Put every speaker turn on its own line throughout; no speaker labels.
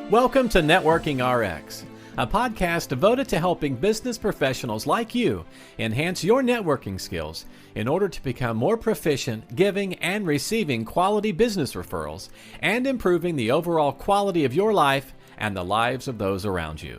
Welcome to Networking RX, a podcast devoted to helping business professionals like you enhance your networking skills in order to become more proficient giving and receiving quality business referrals and improving the overall quality of your life and the lives of those around you.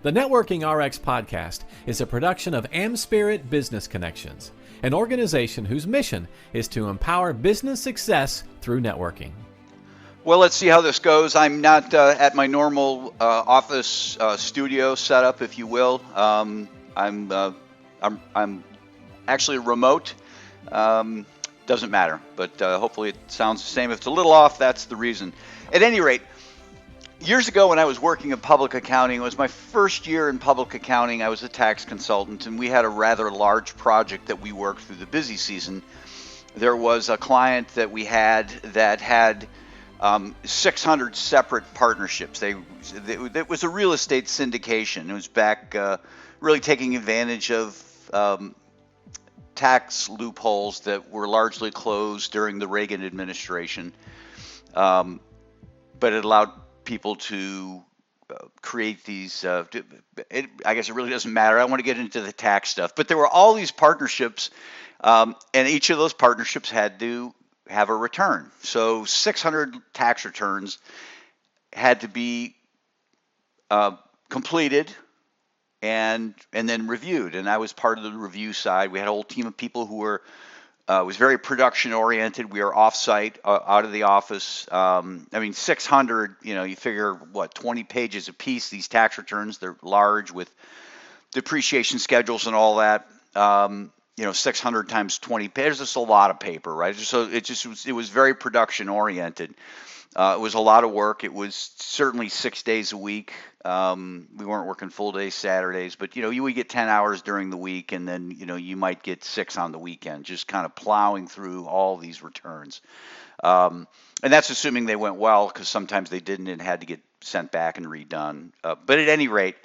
The Networking RX podcast is a production of AmSpirit Business Connections, an organization whose mission is to empower business success through networking.
Well, let's see how this goes. I'm not at my normal office studio setup, if you will. I'm actually remote. Doesn't matter, but hopefully it sounds the same. If it's a little off, that's the reason. At any rate, years ago when I was working in public accounting, it was my first year in public accounting. I was a tax consultant, and we had a rather large project that we worked through the busy season. There was a client that we had that had 600 separate partnerships. It was a real estate syndication. It was back really taking advantage of tax loopholes that were largely closed during the Reagan administration. But it allowed people to create these, I guess it really doesn't matter. I don't want to get into the tax stuff. But there were all these partnerships, and each of those partnerships had to have a return. So 600 tax returns had to be completed and then reviewed. And I was part of the review side. We had a whole team of people who were was very production oriented. We were off-site, out of the office. 600, you figure, 20 pages a piece, these tax returns. They're large with depreciation schedules and all that. 600 times 20 pages, just a lot of paper, right? So it was very production oriented. It was a lot of work. It was certainly 6 days a week. We weren't working full days Saturdays, but you would get 10 hours during the week, and then you might get 6 on the weekend, just kind of plowing through all these returns. And that's assuming they went well, because sometimes they didn't and had to get sent back and redone. But at any rate,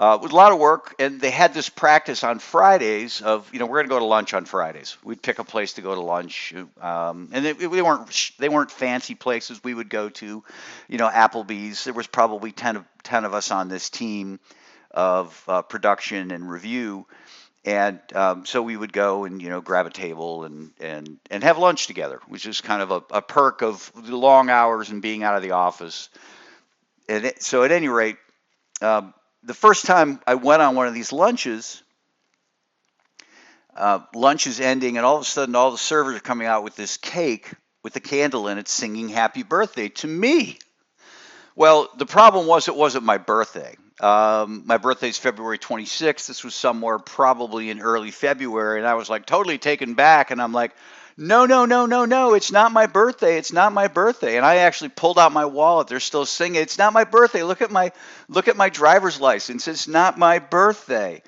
it was a lot of work, and they had this practice on Fridays of, we're going to go to lunch on Fridays. We'd pick a place to go to lunch, and they weren't fancy places we would go to, Applebee's. There was probably 10 of us on this team of production and review, and so we would go and grab a table and have lunch together, which is kind of a perk of the long hours and being out of the office. And so at any rate, the first time I went on one of these lunches, lunch is ending, and all of a sudden all the servers are coming out with this cake with a candle in it singing happy birthday to me. Well, the problem was it wasn't my birthday. My birthday is February 26th. This was somewhere probably in early February, and I was like totally taken back, and I'm like, no, it's not my birthday. It's not my birthday. And I actually pulled out my wallet. They're still singing, it's not my birthday. Look at my driver's license. It's not my birthday.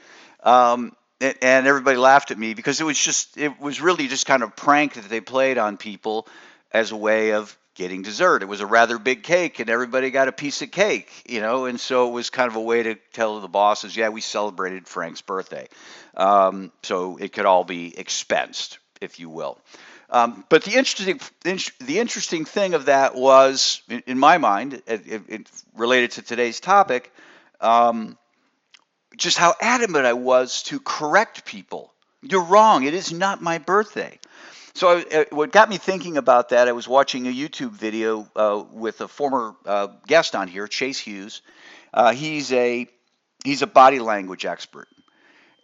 And everybody laughed at me because it was really just kind of prank that they played on people as a way of getting dessert. It was a rather big cake, and everybody got a piece of cake, and so it was kind of a way to tell the bosses, yeah, we celebrated Frank's birthday. So it could all be expensed, if you will. But the interesting thing of that was, in my mind, it related to today's topic, just how adamant I was to correct people. You're wrong. It is not my birthday. So what got me thinking about that, I was watching a YouTube video with a former guest on here, Chase Hughes. He's a body language expert,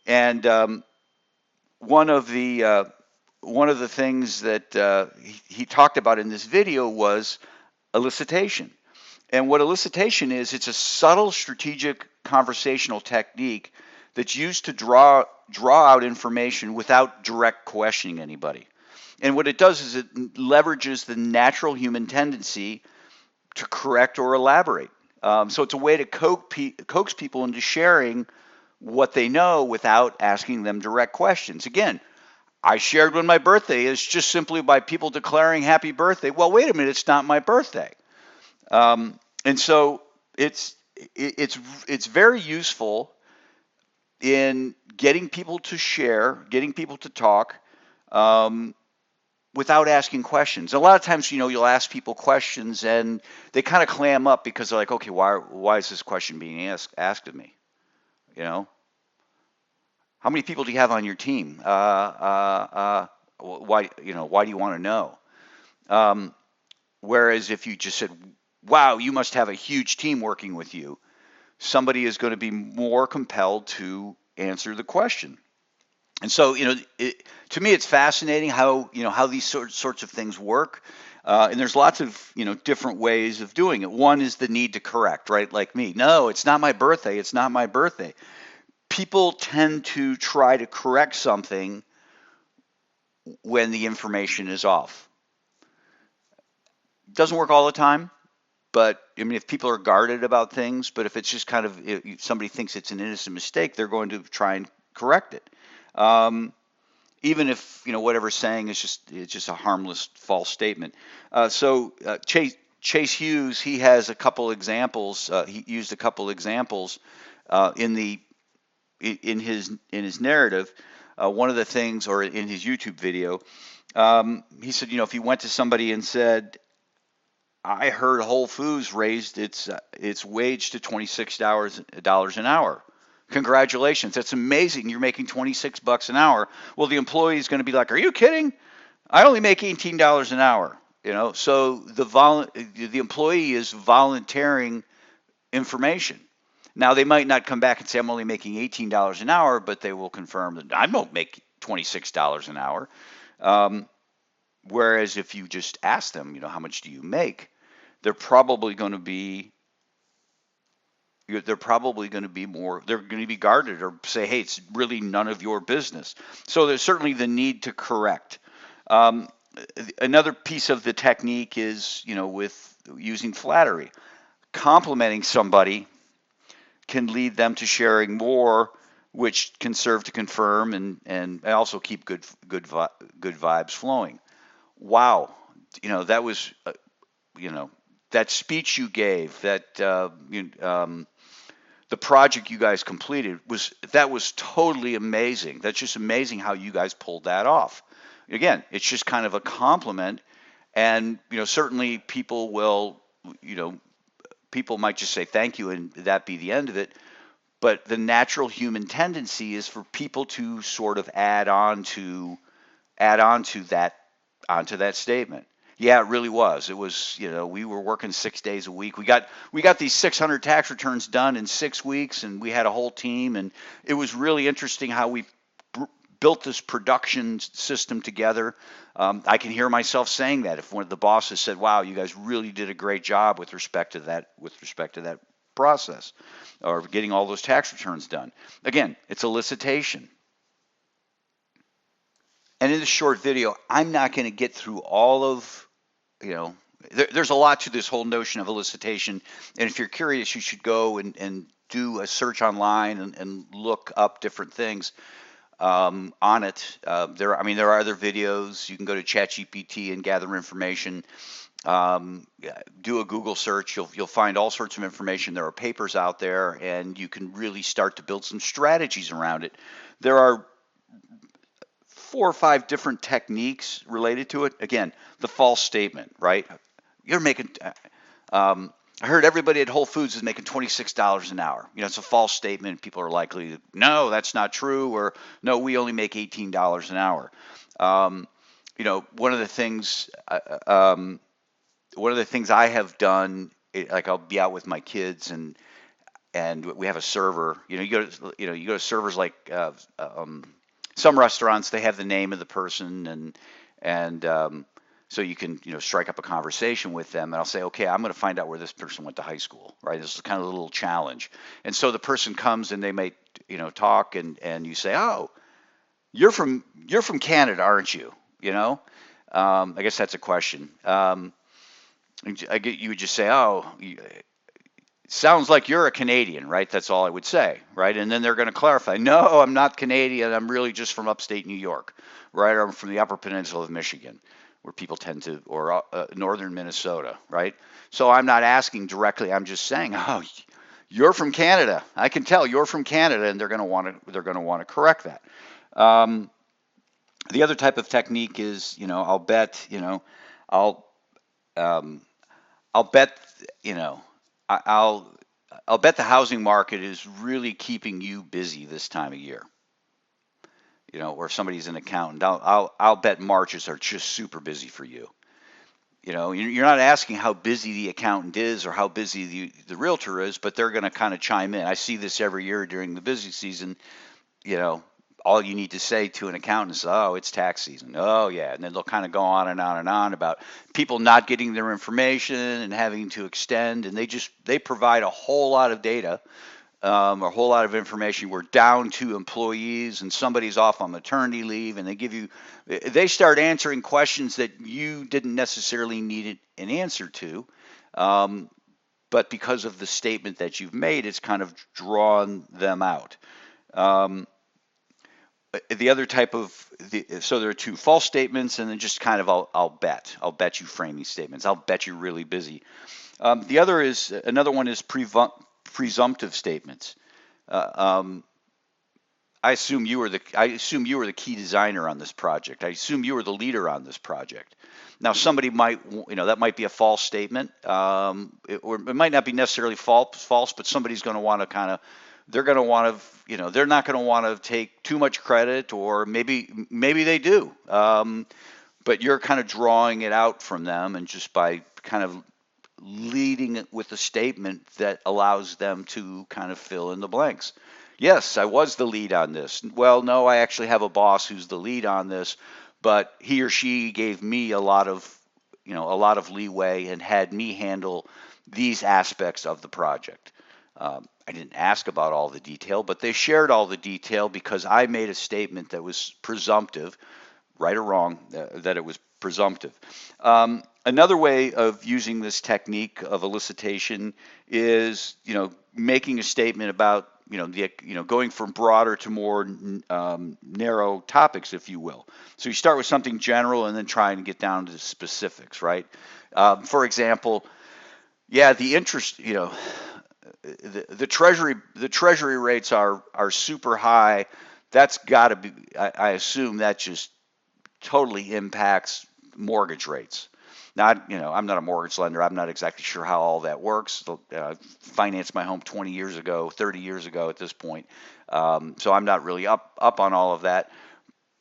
and one of the things that he talked about in this video was elicitation. And what elicitation is, it's a subtle strategic conversational technique that's used to draw out information without direct questioning anybody. And what it does is it leverages the natural human tendency to correct or elaborate. So it's a way to coax people into sharing what they know without asking them direct questions. Again, I shared when my birthday is just simply by people declaring happy birthday. Well, wait a minute, it's not my birthday. And so it's very useful in getting people to share, getting people to talk, without asking questions. A lot of times, you'll ask people questions and they kind of clam up because they're like, okay, why is this question being asked of me? You know, how many people do you have on your team? Why do you want to know? Whereas if you just said, wow, you must have a huge team working with you, somebody is going to be more compelled to answer the question. And so, to me, it's fascinating how these sorts of things work. And there's lots of, different ways of doing it. One is the need to correct, right? Like me. No, it's not my birthday. It's not my birthday. People tend to try to correct something when the information is off. It doesn't work all the time, but I mean, if people are guarded about things, but if it's just kind of, if somebody thinks it's an innocent mistake, they're going to try and correct it. Even if whatever's saying is just a harmless false statement. So Chase Hughes, he has a couple examples. He used a couple examples in his narrative. One of the things, or in his YouTube video, he said, if he went to somebody and said, I heard Whole Foods raised its wage to $26 an hour. Congratulations, that's amazing. You're making $26 an hour. Well, the employee is going to be like, are you kidding? I only make $18 an hour. So the employee is volunteering information. Now, they might not come back and say, I'm only making $18 an hour, but they will confirm that I don't make $26 an hour. Whereas if you just ask them, how much do you make, they're probably going to be more, they're going to be guarded or say, hey, it's really none of your business. So there's certainly the need to correct. Another piece of the technique is, with using flattery. Complimenting somebody can lead them to sharing more, which can serve to confirm and also keep good vibes flowing. Wow, that was, that speech you gave, that the project you guys completed was totally amazing. That's just amazing how you guys pulled that off. Again, it's just kind of a compliment, and certainly people will, people might just say thank you and that be the end of it. But the natural human tendency is for people to sort of add on to that statement. Yeah, it really was. It was, we were working 6 days a week. We got these 600 tax returns done in 6 weeks, and we had a whole team, and it was really interesting how we built this production system together. I can hear myself saying that if one of the bosses said, "Wow, you guys really did a great job with respect to that process, or getting all those tax returns done." Again, it's elicitation. And in this short video, I'm not going to get through all of, there's a lot to this whole notion of elicitation. And if you're curious, you should go and do a search online and look up different things on it. There are other videos. You can go to ChatGPT and gather information. Do a Google search. You'll find all sorts of information. There are papers out there, and you can really start to build some strategies around it. There are 4 or 5 different techniques related to it. Again, the false statement, right? You're making, I heard everybody at Whole Foods is making $26 an hour. It's a false statement. People are likely to, no, that's not true, or no, we only make $18 an hour. One of the things I have done, like I'll be out with my kids and we have a server. You go to servers like some restaurants, they have the name of the person, and so you can strike up a conversation with them, and I'll say, okay, I'm going to find out where this person went to high school, right? This is kind of a little challenge. And so the person comes and they might talk, and you say, oh, you're from Canada, aren't you? I guess that's a question. You would just say, oh, sounds like you're a Canadian, right? That's all I would say, right? And then they're going to clarify, no, I'm not Canadian. I'm really just from upstate New York, right? Or I'm from the Upper Peninsula of Michigan, where people tend to, or northern Minnesota, right? So I'm not asking directly. I'm just saying, oh, you're from Canada. I can tell you're from Canada, and they're going to want to correct that. The other type of technique is, I'll bet, I'll um, I'll bet, you know, I- I'll I'll bet the housing market is really keeping you busy this time of year. Or if somebody's an accountant, I'll bet Marches are just super busy for you. You're not asking how busy the accountant is or how busy the realtor is, but they're going to kind of chime in. I see this every year during the busy season. you know, all you need to say to an accountant is, oh, it's tax season. Oh, yeah. And then they'll kind of go on and on and on about people not getting their information and having to extend. And they provide a whole lot of data, a whole lot of information. We're down to employees and somebody's off on maternity leave, and they start answering questions that you didn't necessarily need an answer to. Um, but because of the statement that you've made, it's kind of drawn them out. Um, the other type of so there are two: false statements, and then just kind of I'll bet you framing statements. I'll bet you're really busy. The other is another one is presumptive statements. Uh, um, I assume you were the key designer on this project. I assume you were the leader on this project. Now, somebody might, that might be a false statement, or it might not be necessarily false, but somebody's going to want to they're going to want to, they're not going to want to take too much credit, or maybe they do, but you're kind of drawing it out from them, and just by kind of leading it with a statement that allows them to kind of fill in the blanks. Yes, I was the lead on this. Well, no, I actually have a boss who's the lead on this, but he or she gave me a lot of leeway and had me handle these aspects of the project. I didn't ask about all the detail, but they shared all the detail because I made a statement that was presumptive, right or wrong, that it was presumptive. Another way of using this technique of elicitation is, making a statement about, going from broader to more narrow topics, if you will. So you start with something general and then try and get down to specifics, right? For example, yeah, the interest, the treasury rates are super high. That's got to be. I assume that just totally impacts mortgage rates. Now, I'm not a mortgage lender. I'm not exactly sure how all that works. Financed my home 20 years ago, 30 years ago at this point, so I'm not really up on all of that.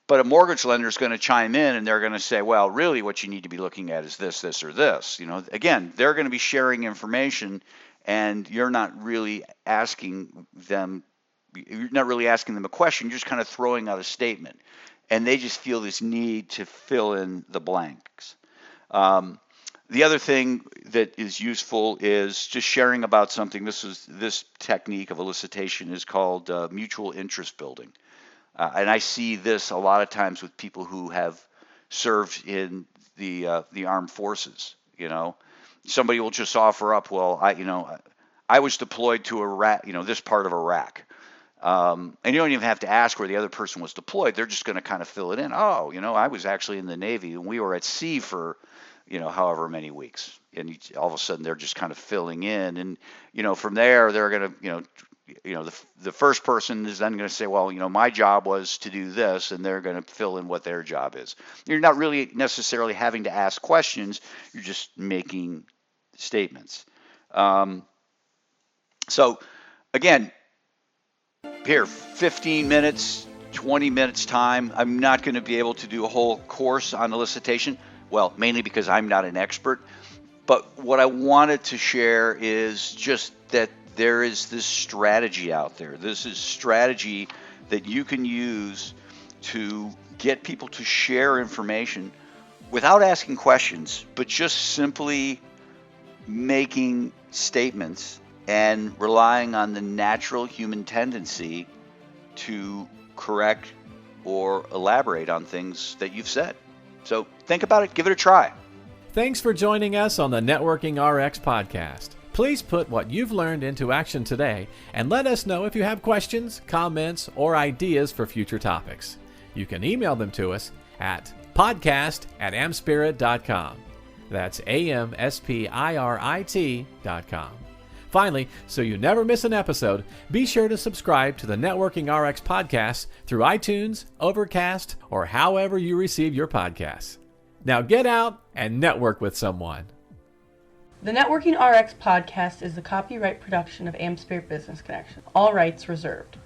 But a mortgage lender is going to chime in, and they're going to say, well, really what you need to be looking at is this, this, or this. Again, they're going to be sharing information, and you're not really asking them a question. You're just kind of throwing out a statement, and they just feel this need to fill in the blanks. The other thing that is useful is just sharing about something. This technique of elicitation is called mutual interest building. And I see this a lot of times with people who have served in the armed forces. Somebody will just offer up, well, I was deployed to Iraq, this part of Iraq. And you don't even have to ask where the other person was deployed. They're just going to kind of fill it in. Oh, I was actually in the Navy, and we were at sea for, however many weeks. And all of a sudden they're just kind of filling in. And, from there, they're going to, the first person is then going to say, well, my job was to do this, and they're going to fill in what their job is. You're not really necessarily having to ask questions. You're just making statements. So again, here, 15 minutes, 20 minutes time. I'm not going to be able to do a whole course on elicitation. Well, mainly because I'm not an expert. But what I wanted to share is just that there is this strategy out there. This is strategy that you can use to get people to share information without asking questions, but just simply making statements and relying on the natural human tendency to correct or elaborate on things that you've said. So think about it, give it a try.
Thanks for joining us on the Networking RX podcast. Please put what you've learned into action today and let us know if you have questions, comments, or ideas for future topics. You can email them to us at podcast@amspirit.com. That's AMSPIRIT.com. Finally, so you never miss an episode, be sure to subscribe to the Networking RX podcast through iTunes, Overcast, or however you receive your podcasts. Now get out and network with someone.
The Networking RX podcast is the copyright production of AmSpirit Business Connection. All rights reserved.